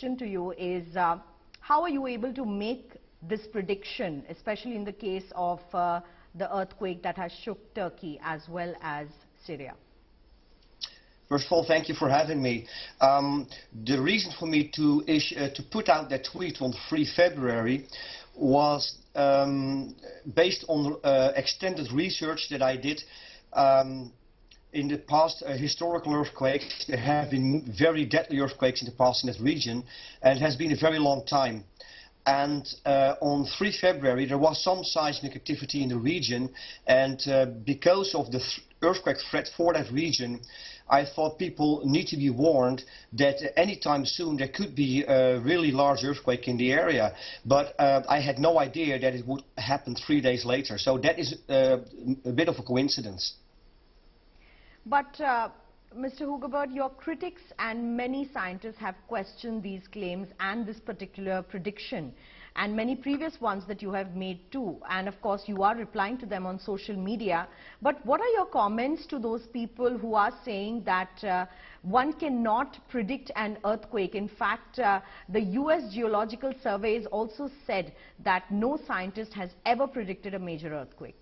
To you is how are you able to make this prediction, especially in the case of the earthquake that has shook Turkey as well as Syria? First of all, thank you for having me. The reason for me to put out that tweet on 3 February was based on extended research that I did. In the past, historical earthquakes, there have been very deadly earthquakes in the past in that region, and it has been a very long time. And on 3 February, there was some seismic activity in the region, and because of the earthquake threat for that region, I thought people need to be warned that anytime soon there could be a really large earthquake in the area. But I had no idea that it would happen 3 days later, so that is a bit of a coincidence. But Mr. Hugebert, your critics and many scientists have questioned these claims and this particular prediction, and many previous ones that you have made too, and of course you are replying to them on social media. But what are your comments to those people who are saying that one cannot predict an earthquake? In fact, the US Geological Survey has also said that no scientist has ever predicted a major earthquake.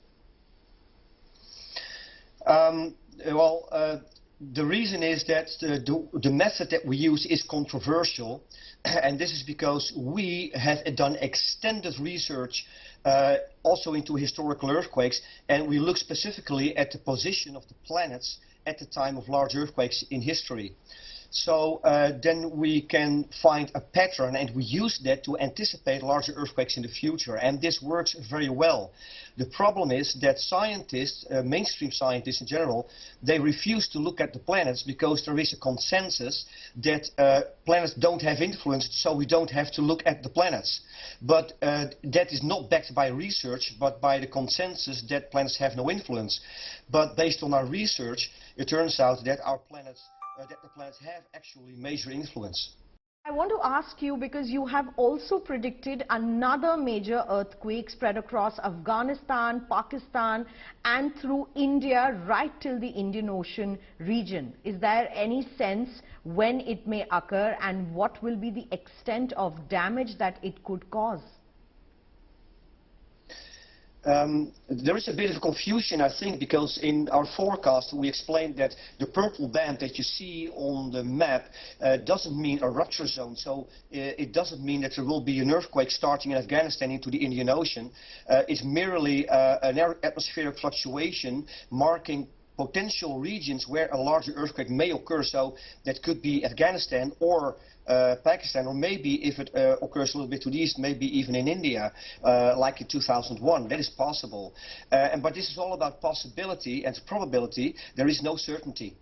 The reason is that the method that we use is controversial, and this is because we have done extended research also into historical earthquakes, and we look specifically at the position of the planets at the time of large earthquakes in history. So then we can find a pattern, and we use that to anticipate larger earthquakes in the future, and this works very well. The problem is that scientists, mainstream scientists in general, they refuse to look at the planets because there is a consensus that planets don't have influence, so we don't have to look at the planets. But that is not backed by research, but by the consensus that planets have no influence. But based on our research, it turns out that our planets that the planets have actually major influence. I want to ask you, because you have also predicted another major earthquake spread across Afghanistan, Pakistan and through India right till the Indian Ocean region. Is there any sense when it may occur and what will be the extent of damage that it could cause? There is a bit of confusion, I think, because in our forecast we explained that the purple band that you see on the map doesn't mean a rupture zone, so it doesn't mean that there will be an earthquake starting in Afghanistan into the Indian Ocean. It's merely an atmospheric fluctuation marking potential regions where a larger earthquake may occur, so that could be Afghanistan or Pakistan, or maybe if it occurs a little bit to the east, maybe even in India, like in 2001. That is possible. But this is all about possibility and probability. There is no certainty.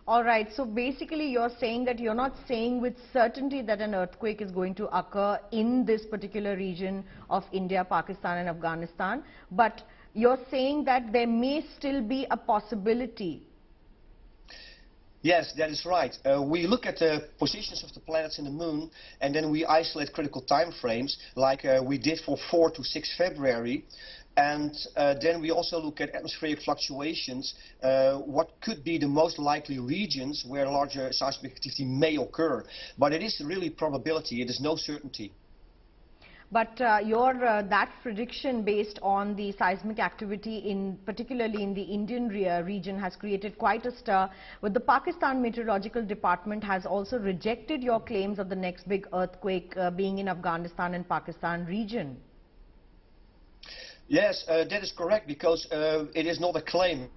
All right, so basically you're saying that you're not saying with certainty that an earthquake is going to occur in this particular region of India, Pakistan and Afghanistan, but you're saying that there may still be a possibility. Yes, that is right. We look at the positions of the planets in the moon, and then we isolate critical time frames, like we did for 4 to 6 February. And then we also look at atmospheric fluctuations, what could be the most likely regions where larger seismic activity may occur. But it is really probability, it is no certainty. But that prediction based on the seismic activity particularly in the Indian region has created quite a stir. But the Pakistan Meteorological Department has also rejected your claims of the next big earthquake being in Afghanistan and Pakistan region. Yes, that is correct, because it is not a claim.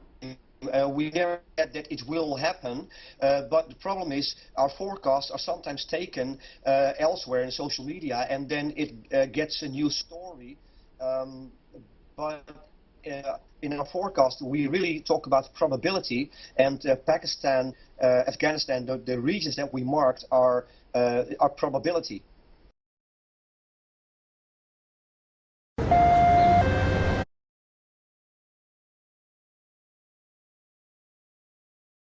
We never said that it will happen, but the problem is our forecasts are sometimes taken elsewhere in social media, and then it gets a new story. But in our forecast we really talk about probability, and Pakistan, Afghanistan, the regions that we marked are probability.